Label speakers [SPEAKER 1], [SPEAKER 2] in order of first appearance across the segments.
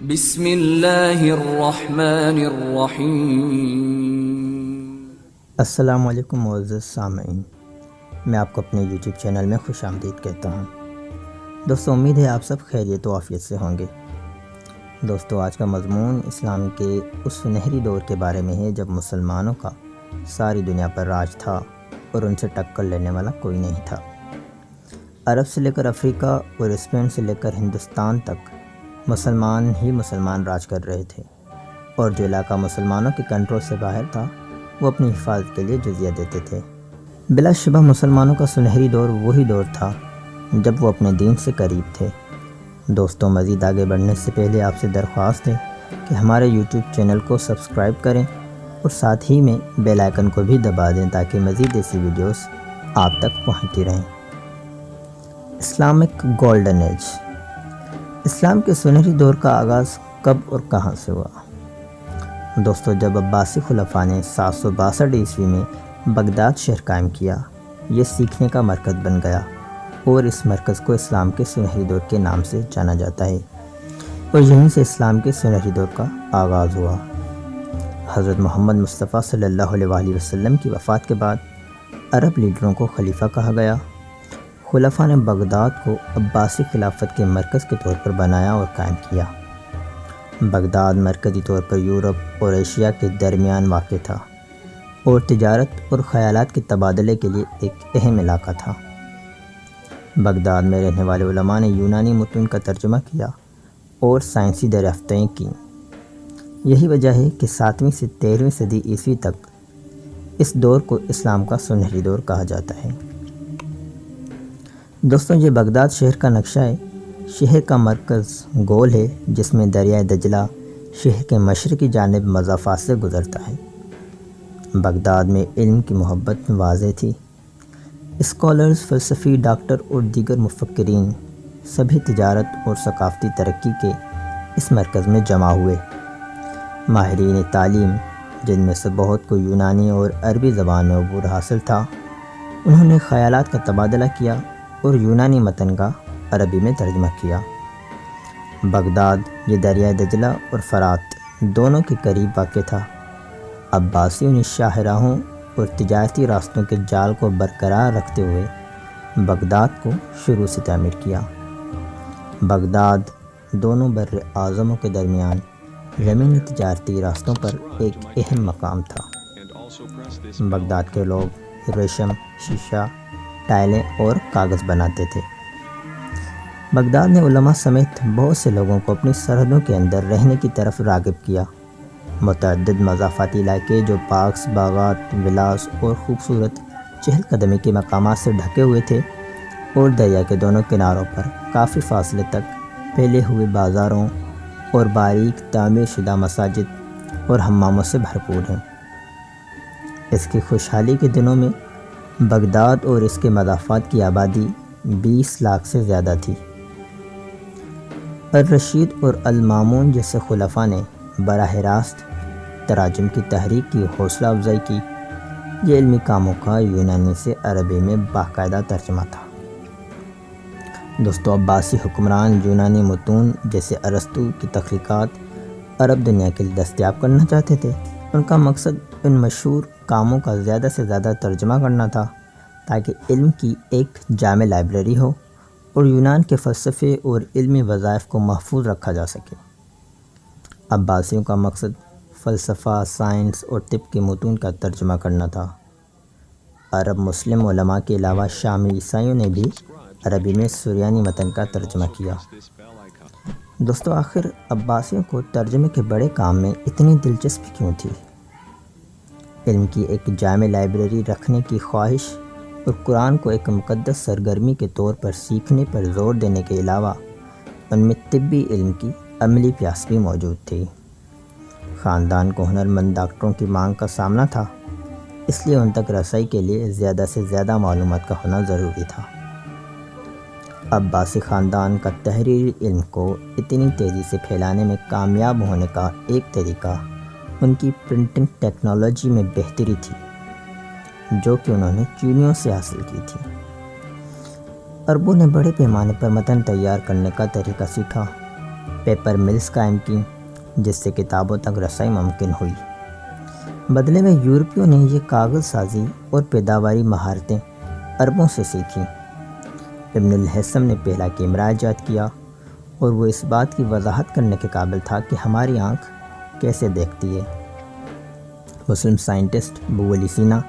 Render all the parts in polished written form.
[SPEAKER 1] بسم اللہ الرحمن الرحیم۔
[SPEAKER 2] السلام علیکم معزز سامعین، میں آپ کو اپنے یوٹیوب چینل میں خوش آمدید کہتا ہوں۔ دوستو، امید ہے آپ سب خیریت و عافیت سے ہوں گے۔ دوستو، آج کا مضمون اسلام کے اس سنہری دور کے بارے میں ہے جب مسلمانوں کا ساری دنیا پر راج تھا اور ان سے ٹکر لینے والا کوئی نہیں تھا۔ عرب سے لے کر افریقہ اور اسپین سے لے کر ہندوستان تک مسلمان ہی مسلمان راج کر رہے تھے، اور جو علاقہ مسلمانوں کے کنٹرول سے باہر تھا وہ اپنی حفاظت کے لیے جزیہ دیتے تھے۔ بلا شبہ مسلمانوں کا سنہری دور وہی دور تھا جب وہ اپنے دین سے قریب تھے۔ دوستوں، مزید آگے بڑھنے سے پہلے آپ سے درخواست ہے کہ ہمارے یوٹیوب چینل کو سبسکرائب کریں اور ساتھ ہی میں بیل آئیکن کو بھی دبا دیں تاکہ مزید ایسی ویڈیوز آپ تک پہنچتی رہیں۔ Islamic golden age. اسلام کے سنہری دور کا آغاز کب اور کہاں سے ہوا؟ دوستو، جب عباسی خلفاء نے 762 عیسوی میں بغداد شہر قائم کیا، یہ سیکھنے کا مرکز بن گیا اور اس مرکز کو اسلام کے سنہری دور کے نام سے جانا جاتا ہے، اور یہیں سے اسلام کے سنہری دور کا آغاز ہوا۔ حضرت محمد مصطفیٰ صلی اللہ علیہ وآلہ وسلم کی وفات کے بعد عرب لیڈروں کو خلیفہ کہا گیا۔ خلفاء نے بغداد کو عباسی خلافت کے مرکز کے طور پر بنایا اور قائم کیا۔ بغداد مرکزی طور پر یورپ اور ایشیا کے درمیان واقع تھا اور تجارت اور خیالات کے تبادلے کے لیے ایک اہم علاقہ تھا۔ بغداد میں رہنے والے علماء نے یونانی متون کا ترجمہ کیا اور سائنسی دریافتیں کیں۔ یہی وجہ ہے کہ 7ویں سے 13ویں صدی عیسوی تک اس دور کو اسلام کا سنہری دور کہا جاتا ہے۔ دوستوں، یہ بغداد شہر کا نقشہ ہے۔ شہر کا مرکز گول ہے جس میں دریائے دجلہ شہر کے مشرقی جانب مضافات سے گزرتا ہے۔ بغداد میں علم کی محبت واضح تھی۔ اسکالرز، فلسفی، ڈاکٹر اور دیگر مفکرین سبھی تجارت اور ثقافتی ترقی کے اس مرکز میں جمع ہوئے۔ ماہرین تعلیم، جن میں سے بہت کو یونانی اور عربی زبان میں عبور حاصل تھا، انہوں نے خیالات کا تبادلہ کیا اور یونانی متن کا عربی میں ترجمہ کیا۔ بغداد یہ دریائے دجلہ اور فرات دونوں کے قریب واقع تھا۔ عباسیوں نے شاہراہوں اور تجارتی راستوں کے جال کو برقرار رکھتے ہوئے بغداد کو شروع سے تعمیر کیا۔ بغداد دونوں بر اعظموں کے درمیان زمینی تجارتی راستوں پر ایک اہم مقام تھا۔ بغداد کے لوگ ریشم، شیشہ، ٹائلیں اور کاغذ بناتے تھے۔ بغداد نے علماء سمیت بہت سے لوگوں کو اپنی سرحدوں کے اندر رہنے کی طرف راغب کیا۔ متعدد مضافاتی علاقے جو پارکس، باغات، ولاس اور خوبصورت چہل قدمی کے مقامات سے ڈھکے ہوئے تھے، اور دریا کے دونوں کناروں پر کافی فاصلے تک پھیلے ہوئے بازاروں اور باریک تعمیر شدہ مساجد اور حماموں سے بھرپور ہیں۔ اس کی خوشحالی کے دنوں میں بغداد اور اس کے مضافات کی آبادی 20 لاکھ سے زیادہ تھی۔ الرشید اور المامون جیسے خلفاء نے براہ راست تراجم کی تحریک کی حوصلہ افزائی کی۔ یہ علمی کاموں کا یونانی سے عربی میں باقاعدہ ترجمہ تھا۔ دوستو، عباسی حکمران یونانی متون جیسے ارسطو کی تخلیقات عرب دنیا کے لیے دستیاب کرنا چاہتے تھے۔ ان کا مقصد ان مشہور کاموں کا زیادہ سے زیادہ ترجمہ کرنا تھا تاکہ علم کی ایک جامع لائبریری ہو اور یونان کے فلسفے اور علمی وظائف کو محفوظ رکھا جا سکے۔ عباسیوں کا مقصد فلسفہ، سائنس اور طب کے متون کا ترجمہ کرنا تھا۔ عرب مسلم علماء کے علاوہ شامی عیسائیوں نے بھی عربی میں سریانی متن کا ترجمہ کیا۔ دوستو، آخر عباسیوں کو ترجمے کے بڑے کام میں اتنی دلچسپی کیوں تھی؟ علم کی ایک جامع لائبریری رکھنے کی خواہش اور قرآن کو ایک مقدس سرگرمی کے طور پر سیکھنے پر زور دینے کے علاوہ ان میں طبی علم کی عملی پیاس بھی موجود تھی۔ خاندان کو ہنرمند ڈاکٹروں کی مانگ کا سامنا تھا، اس لیے ان تک رسائی کے لیے زیادہ سے زیادہ معلومات کا ہونا ضروری تھا۔ عباسی خاندان کا تحریری علم کو اتنی تیزی سے پھیلانے میں کامیاب ہونے کا ایک طریقہ ان کی پرنٹنگ ٹیکنالوجی میں بہتری تھی، جو کہ انہوں نے چینیوں سے حاصل کی تھی۔ عربوں نے بڑے پیمانے پر متن تیار کرنے کا طریقہ سیکھا پیپر ملز قائم کی جس سے کتابوں تک رسائی ممکن ہوئی۔ بدلے میں یورپیوں نے یہ کاغذ سازی اور پیداواری مہارتیں عربوں سے سیکھیں۔ ابن الہیثم نے پہلا کیمرہ ایجاد کیا اور وہ اس بات کی وضاحت کرنے کے قابل تھا کہ ہماری آنکھ کیسے دیکھتی ہے۔ مسلم سائنٹسٹ ابو علی سینا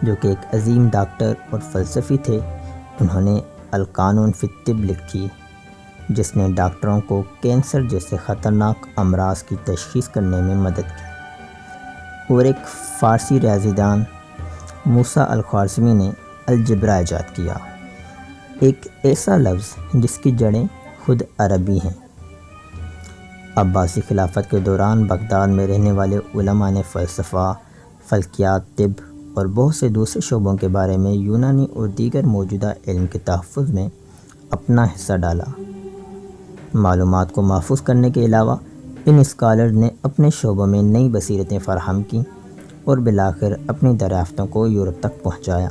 [SPEAKER 2] جو کہ ایک عظیم ڈاکٹر اور فلسفی تھے، انہوں نے القانون فی الطب لکھی جس نے ڈاکٹروں کو کینسر جیسے خطرناک امراض کی تشخیص کرنے میں مدد کی، اور ایک فارسی ریاضی دان موسیٰ الخوارزمی نے الجبرا ایجاد کیا، ایک ایسا لفظ جس کی جڑیں خود عربی ہیں۔ عباسی خلافت کے دوران بغداد میں رہنے والے علماء نے فلسفہ، فلکیات، طب اور بہت سے دوسرے شعبوں کے بارے میں یونانی اور دیگر موجودہ علم کے تحفظ میں اپنا حصہ ڈالا۔ معلومات کو محفوظ کرنے کے علاوہ ان اسکالر نے اپنے شعبوں میں نئی بصیرتیں فراہم کیں اور بالآخر اپنی دریافتوں کو یورپ تک پہنچایا۔